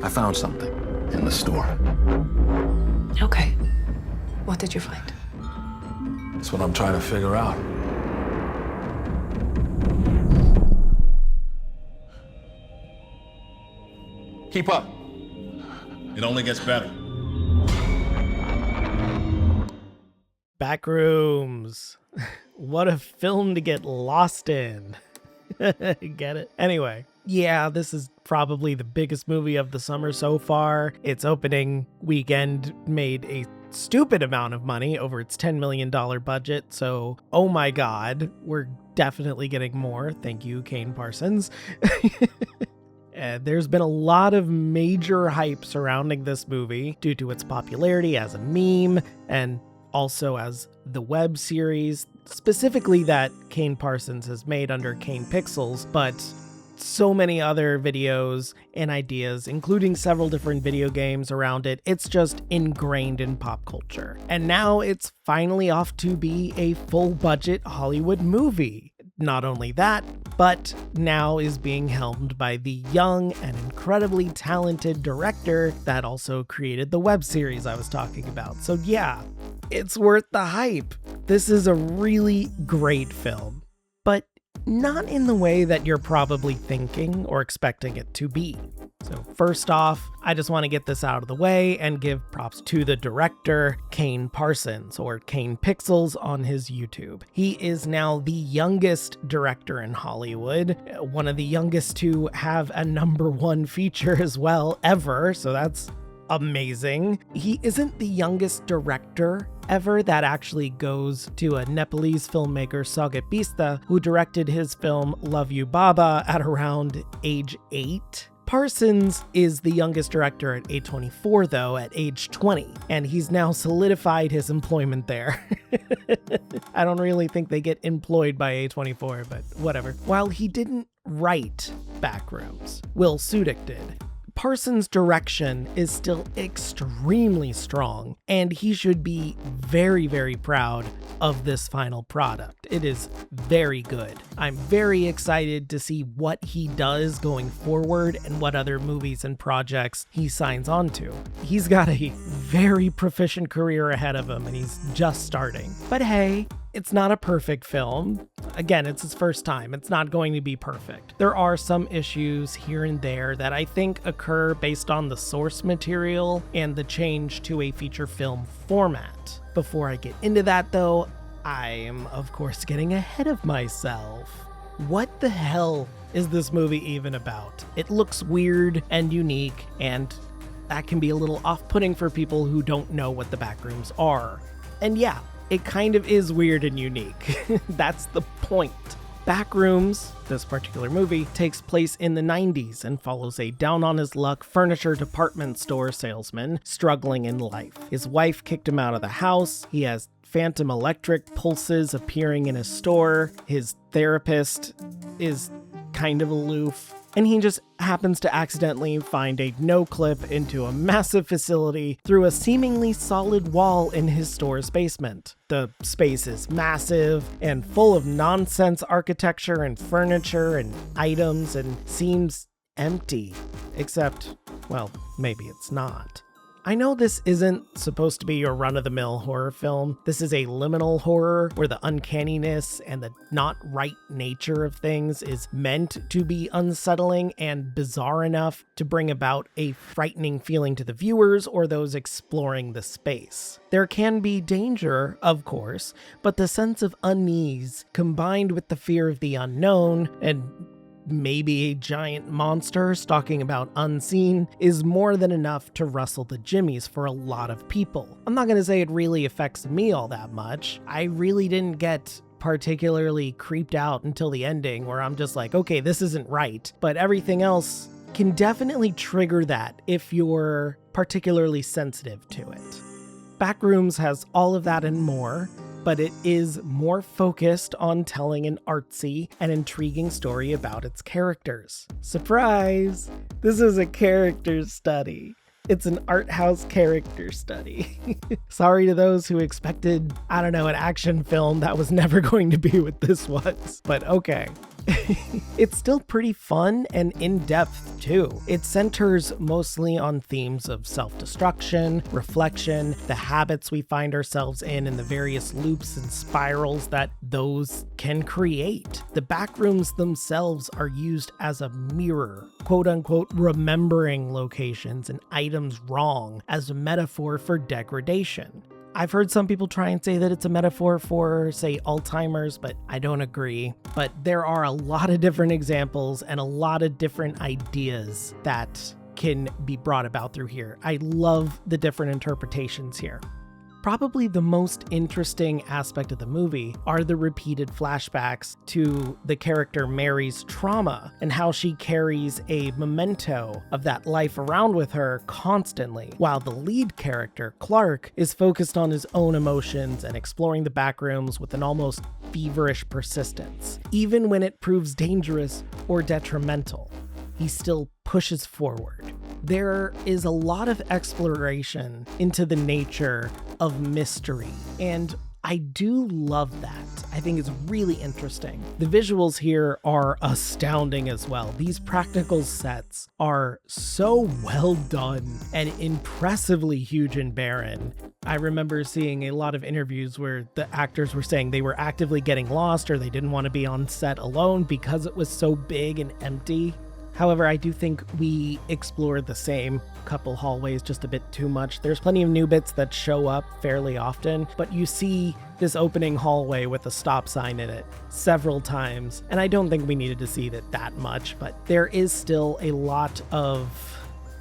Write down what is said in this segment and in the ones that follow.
I found something in the store. Okay. What did you find? That's what I'm trying to figure out. Keep up. It only gets better. Backrooms. What a film to get lost in. Get it? Anyway, yeah, this is probably the biggest movie of the summer so far. Its opening weekend made a stupid amount of money over its $10 million budget. So, oh my God, we're definitely getting more. Thank you, Kane Parsons. There's been a lot of major hype surrounding this movie due to its popularity as a meme and also as the web series, specifically that Kane Parsons has made under Kane Pixels, but so many other videos and ideas, including several different video games around it. It's just ingrained in pop culture. And now it's finally off to be a full-budget Hollywood movie. Not only that, but now is being helmed by the young and incredibly talented director that also created the web series I was talking about. So yeah, it's worth the hype. This is a really great film, but not in the way that you're probably thinking or expecting it to be. So first off, I just want to get this out of the way and give props to the director, Kane Parsons, or Kane Pixels on his YouTube. He is now the youngest director in Hollywood, one of the youngest to have a #1 feature as well, ever, so that's amazing. He isn't the youngest director ever. That actually goes to a Nepalese filmmaker, Sagat Bista, who directed his film Love You Baba at around age 8. Parsons is the youngest director at A24 though, at age 20, and he's now solidified his employment there. I don't really think they get employed by A24, but whatever. While he didn't write Backrooms, Will Sudik did. Parsons' direction is still extremely strong, and he should be very, very proud of this final product. It is very good. I'm very excited to see what he does going forward and what other movies and projects he signs on to. He's got a very proficient career ahead of him, and he's just starting. But hey, it's not a perfect film. Again, it's his first time. It's not going to be perfect. There are some issues here and there that I think occur based on the source material and the change to a feature film format. Before I get into that though, I am of course getting ahead of myself. What the hell is this movie even about? It looks weird and unique, and that can be a little off-putting for people who don't know what the Backrooms are. And yeah, it kind of is weird and unique. That's the point. Backrooms, this particular movie, takes place in the 90s and follows a down-on-his-luck furniture department store salesman struggling in life. His wife kicked him out of the house. He has phantom electric pulses appearing in his store. His therapist is kind of aloof. And he just happens to accidentally find a no-clip into a massive facility through a seemingly solid wall in his store's basement. The space is massive and full of nonsense architecture and furniture and items and seems empty. Except, well, maybe it's not. I know this isn't supposed to be your run-of-the-mill horror film. This is a liminal horror where the uncanniness and the not right nature of things is meant to be unsettling and bizarre enough to bring about a frightening feeling to the viewers or those exploring the space. There can be danger, of course, but the sense of unease combined with the fear of the unknown and maybe a giant monster stalking about unseen is more than enough to rustle the jimmies for a lot of people. I'm not going to say it really affects me all that much. I really didn't get particularly creeped out until the ending where I'm just like, okay, this isn't right. But everything else can definitely trigger that if you're particularly sensitive to it. Backrooms has all of that and more, but it is more focused on telling an artsy and intriguing story about its characters. Surprise! This is a character study. It's an art house character study. Sorry to those who expected, I don't know, an action film that was never going to be what this was, but okay. It's still pretty fun and in-depth too. It centers mostly on themes of self-destruction, reflection, the habits we find ourselves in, and the various loops and spirals that those can create. The backrooms themselves are used as a mirror, quote-unquote remembering locations and items wrong as a metaphor for degradation. I've heard some people try and say that it's a metaphor for, say, Alzheimer's, but I don't agree. But there are a lot of different examples and a lot of different ideas that can be brought about through here. I love the different interpretations here. Probably the most interesting aspect of the movie are the repeated flashbacks to the character Mary's trauma and how she carries a memento of that life around with her constantly, while the lead character, Clark, is focused on his own emotions and exploring the backrooms with an almost feverish persistence. Even when it proves dangerous or detrimental, he still pushes forward. There is a lot of exploration into the nature of mystery, and I do love that. I think it's really interesting. The visuals here are astounding as well. These practical sets are so well done and impressively huge and barren. I remember seeing a lot of interviews where the actors were saying they were actively getting lost or they didn't want to be on set alone because it was so big and empty. However, I do think we explored the same couple hallways just a bit too much. There's plenty of new bits that show up fairly often, but you see this opening hallway with a stop sign in it several times, and I don't think we needed to see that much, but there is still a lot of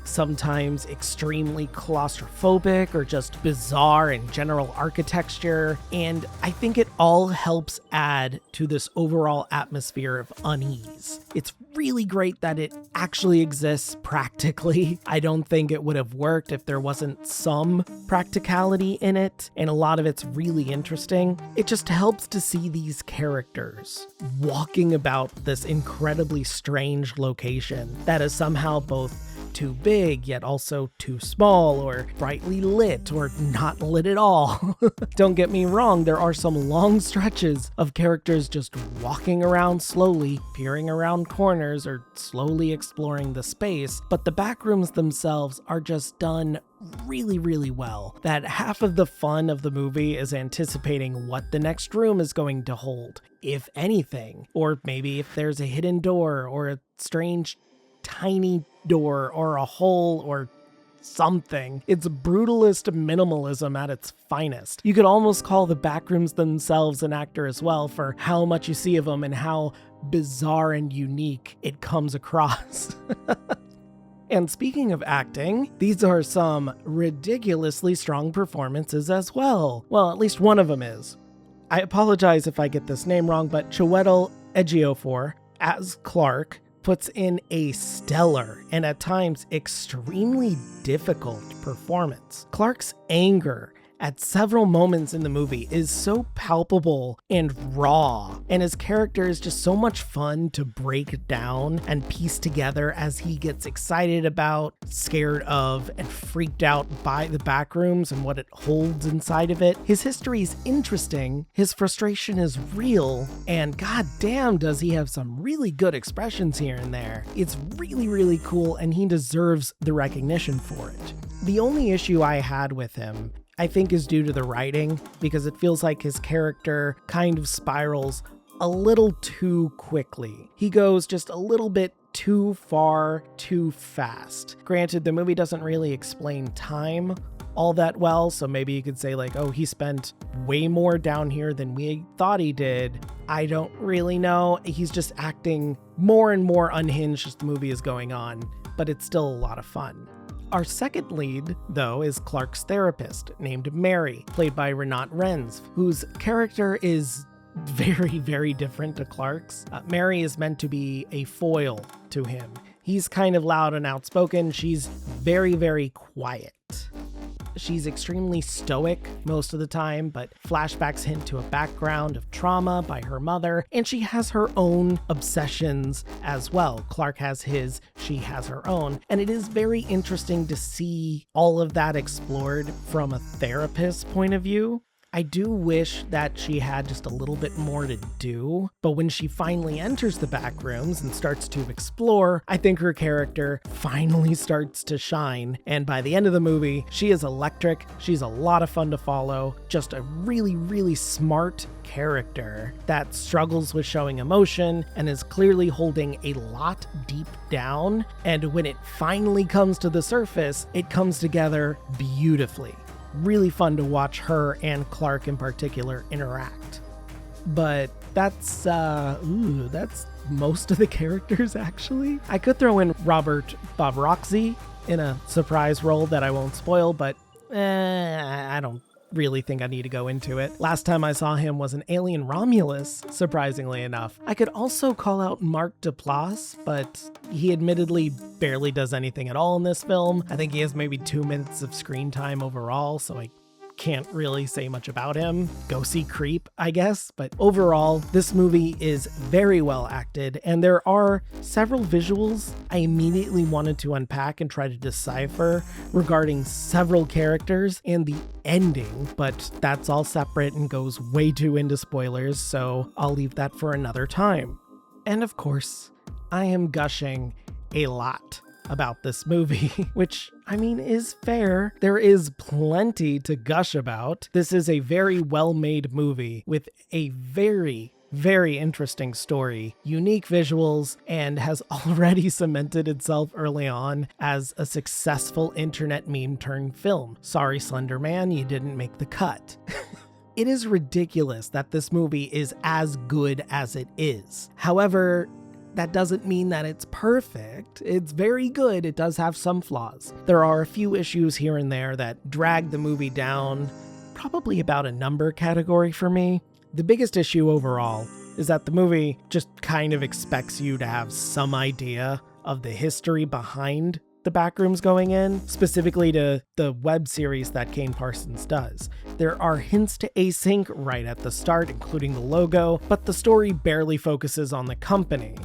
sometimes extremely claustrophobic or just bizarre in general architecture, and I think it all helps add to this overall atmosphere of unease. It's really great that it actually exists practically. I don't think it would have worked if there wasn't some practicality in it, and a lot of it's really interesting. It just helps to see these characters walking about this incredibly strange location that is somehow both too big, yet also too small, or brightly lit, or not lit at all. Don't get me wrong, there are some long stretches of characters just walking around slowly, peering around corners, or slowly exploring the space, but the backrooms themselves are just done really, really well. That half of the fun of the movie is anticipating what the next room is going to hold, if anything, or maybe if there's a hidden door, or a strange tiny door, or a hole, or something. It's brutalist minimalism at its finest. You could almost call the backrooms themselves an actor as well for how much you see of them and how bizarre and unique it comes across. And speaking of acting, these are some ridiculously strong performances as well. Well, at least one of them is. I apologize if I get this name wrong, but Chiwetel Ejiofor as Clark puts in a stellar and at times extremely difficult performance. Clark's anger at several moments in the movie is so palpable and raw, and his character is just so much fun to break down and piece together as he gets excited about, scared of, and freaked out by the backrooms and what it holds inside of it. His history is interesting, his frustration is real, and goddamn does he have some really good expressions here and there. It's really, really cool, and he deserves the recognition for it. The only issue I had with him, I think, is due to the writing, because it feels like his character kind of spirals a little too quickly. He goes just a little bit too far, too fast. Granted, the movie doesn't really explain time all that well, so maybe you could say like, oh, he spent way more down here than we thought he did. I don't really know. He's just acting more and more unhinged as the movie is going on, but it's still a lot of fun. Our second lead, though, is Clark's therapist, named Mary, played by Renate Reinsve, whose character is very, very different to Clark's. Mary is meant to be a foil to him. He's kind of loud and outspoken. She's very, very quiet. She's extremely stoic most of the time, but flashbacks hint to a background of trauma by her mother, and she has her own obsessions as well. Clark has his, she has her own, and it is very interesting to see all of that explored from a therapist's point of view. I do wish that she had just a little bit more to do, but when she finally enters the Backrooms and starts to explore, I think her character finally starts to shine, and by the end of the movie, she is electric, she's a lot of fun to follow, just a really, really smart character that struggles with showing emotion and is clearly holding a lot deep down, and when it finally comes to the surface, it comes together beautifully. Really fun to watch her and Clark in particular interact. But that's most of the characters, actually. I could throw in Robert Bob Roxy in a surprise role that I won't spoil, but I don't really think I need to go into it. Last time I saw him was in Alien Romulus, surprisingly enough. I could also call out Mark Duplass, but he admittedly barely does anything at all in this film. I think he has maybe 2 minutes of screen time overall, so I can't really say much about him. Go see Creep, I guess. But overall, this movie is very well acted, and there are several visuals I immediately wanted to unpack and try to decipher regarding several characters and the ending, but that's all separate and goes way too into spoilers, so I'll leave that for another time. And of course, I am gushing a lot about this movie, which, I mean, is fair. There is plenty to gush about. This is a very well-made movie with a very interesting story, unique visuals, and has already cemented itself early on as a successful internet meme turned film. Sorry, Slender Man, you didn't make the cut. It is ridiculous that this movie is as good as it is. However, that doesn't mean that it's perfect. It's very good. It does have some flaws. There are a few issues here and there that drag the movie down, probably about a number category for me. The biggest issue overall is that the movie just kind of expects you to have some idea of the history behind the Backrooms going in, specifically to the web series that Kane Parsons does. There are hints to async right at the start, including the logo, but the story barely focuses on the company,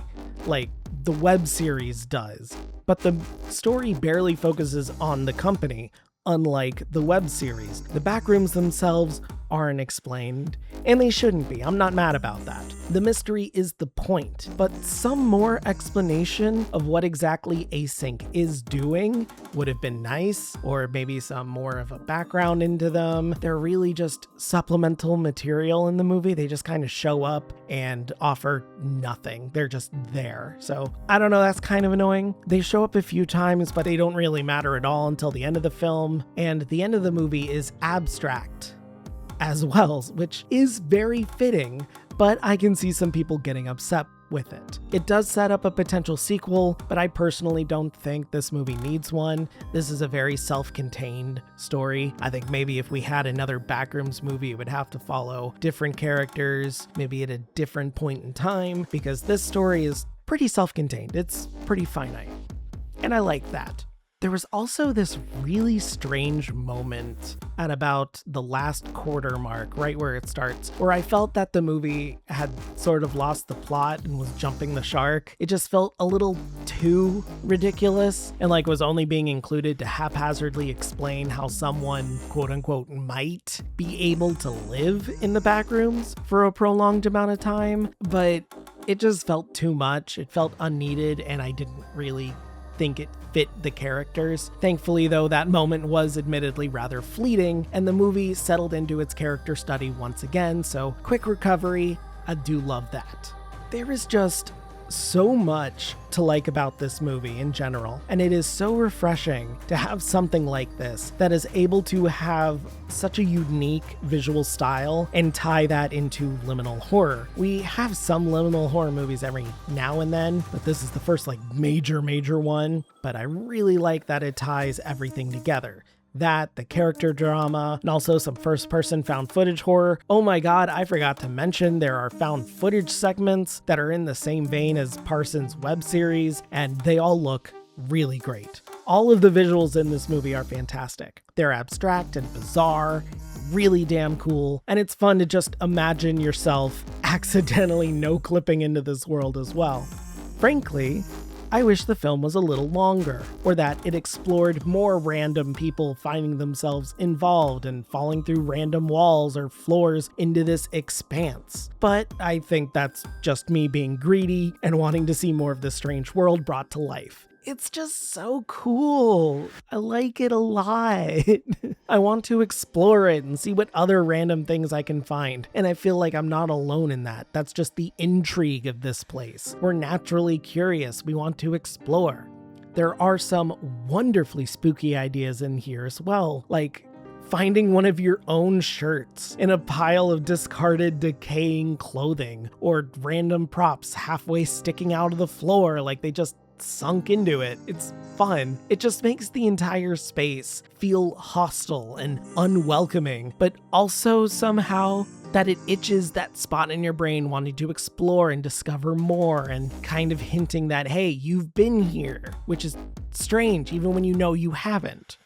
like the web series does. But the story barely focuses on the company, unlike the web series. The Backrooms themselves aren't explained, and they shouldn't be. I'm not mad about that. The mystery is the point, but some more explanation of what exactly Async is doing would have been nice, or maybe some more of a background into them. They're really just supplemental material in the movie. They just kind of show up and offer nothing. They're just there. So I don't know, that's kind of annoying. They show up a few times, but they don't really matter at all until the end of the film, and the end of the movie is abstract as well, which is very fitting, but I can see some people getting upset with it. It does set up a potential sequel, but I personally don't think this movie needs one. This is a very self-contained story. I think maybe if we had another Backrooms movie, it would have to follow different characters, maybe at a different point in time, because this story is pretty self-contained. It's pretty finite, and I like that. There was also this really strange moment at about the last quarter mark, right where it starts, where I felt that the movie had sort of lost the plot and was jumping the shark. It just felt a little too ridiculous and like was only being included to haphazardly explain how someone, quote unquote, might be able to live in the Backrooms for a prolonged amount of time, but it just felt too much. It felt unneeded, and I didn't really think it fit the characters. Thankfully, though, that moment was admittedly rather fleeting, and the movie settled into its character study once again, so quick recovery. I do love that. There is just so much to like about this movie in general, and it is so refreshing to have something like this that is able to have such a unique visual style and tie that into liminal horror. We have some liminal horror movies every now and then, but this is the first major one, but I really like that it ties everything together. That, the character drama, and also some first-person found footage horror. Oh my god, I forgot to mention there are found footage segments that are in the same vein as Parsons' web series, and they all look really great. All of the visuals in this movie are fantastic. They're abstract and bizarre, really damn cool, and it's fun to just imagine yourself accidentally no-clipping into this world as well. Frankly, I wish the film was a little longer, or that it explored more random people finding themselves involved and falling through random walls or floors into this expanse. But I think that's just me being greedy and wanting to see more of this strange world brought to life. It's just so cool. I like it a lot. I want to explore it and see what other random things I can find. And I feel like I'm not alone in that. That's just the intrigue of this place. We're naturally curious. We want to explore. There are some wonderfully spooky ideas in here as well, like finding one of your own shirts in a pile of discarded, decaying clothing, or random props halfway sticking out of the floor like they just sunk into it. It's fun. It just makes the entire space feel hostile and unwelcoming, but also somehow that it itches that spot in your brain wanting to explore and discover more, and kind of hinting that, hey, you've been here, which is strange even when you know you haven't.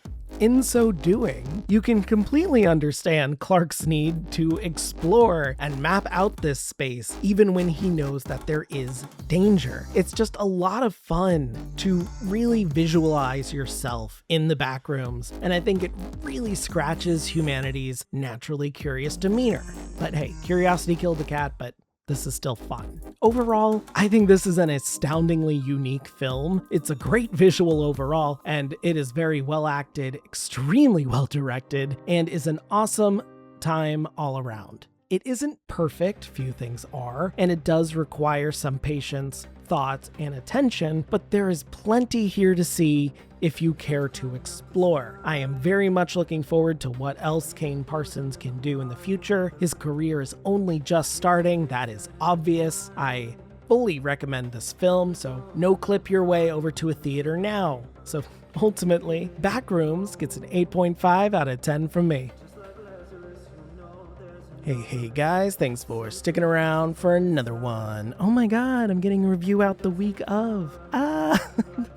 In so doing, you can completely understand Clark's need to explore and map out this space, even when he knows that there is danger. It's just a lot of fun to really visualize yourself in the Backrooms, and I think it really scratches humanity's naturally curious demeanor. But hey, curiosity killed the cat, but this is still fun. Overall, I think this is an astoundingly unique film. It's a great visual overall, and it is very well acted, extremely well directed, and is an awesome time all around. It isn't perfect, few things are, and it does require some patience, thought, and attention, but there is plenty here to see if you care to explore. I am very much looking forward to what else Kane Parsons can do in the future. His career is only just starting, that is obvious. I fully recommend this film, so no clip your way over to a theater now. So ultimately, Backrooms gets an 8.5 out of 10 from me. Hey guys, thanks for sticking around for another one. Oh my god, I'm getting a review out the week of.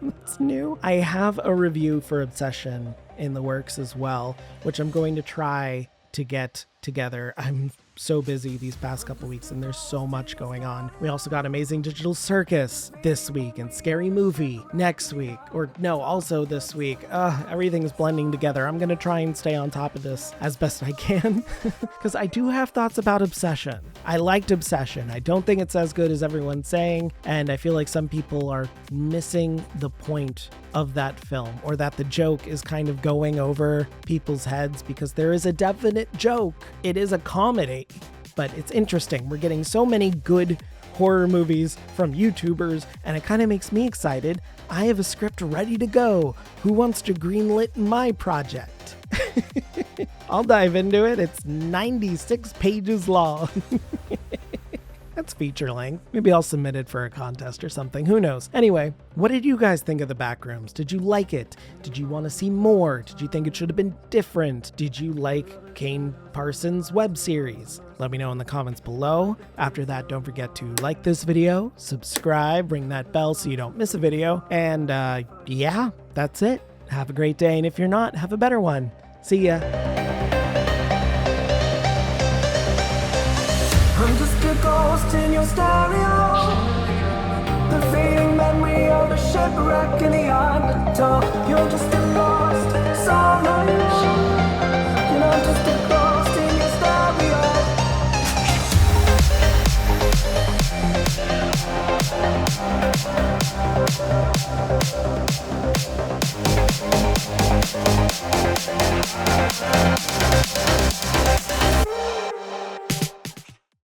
That's new. I have a review for Obsession in the works as well, which I'm going to try to get together. I'm so busy these past couple weeks and there's so much going on. We also got Amazing Digital Circus this week and Scary Movie next week, or no, also this week. Everything's blending together. I'm gonna try and stay on top of this as best I can because I do have thoughts about Obsession. I liked Obsession. I don't think it's as good as everyone's saying, and I feel like some people are missing the point of that film, or that the joke is kind of going over people's heads, because there is a definite joke. It is a comedy, but it's interesting. We're getting so many good horror movies from YouTubers, and it kind of makes me excited. I have a script ready to go. Who wants to greenlit my project? I'll dive into it. It's 96 pages long. That's feature length. Maybe I'll submit it for a contest or something. Who knows? Anyway, what did you guys think of the Backrooms? Did you like it? Did you want to see more? Did you think it should have been different? Did you like Kane Parsons' web series? Let me know in the comments below. After that, don't forget to like this video, subscribe, ring that bell so you don't miss a video. And yeah, that's it. Have a great day. And if you're not, have a better one. See ya. I'm just a ghost in your stereo, the fading memory of a shipwreck in the undertow. You're just a lost song.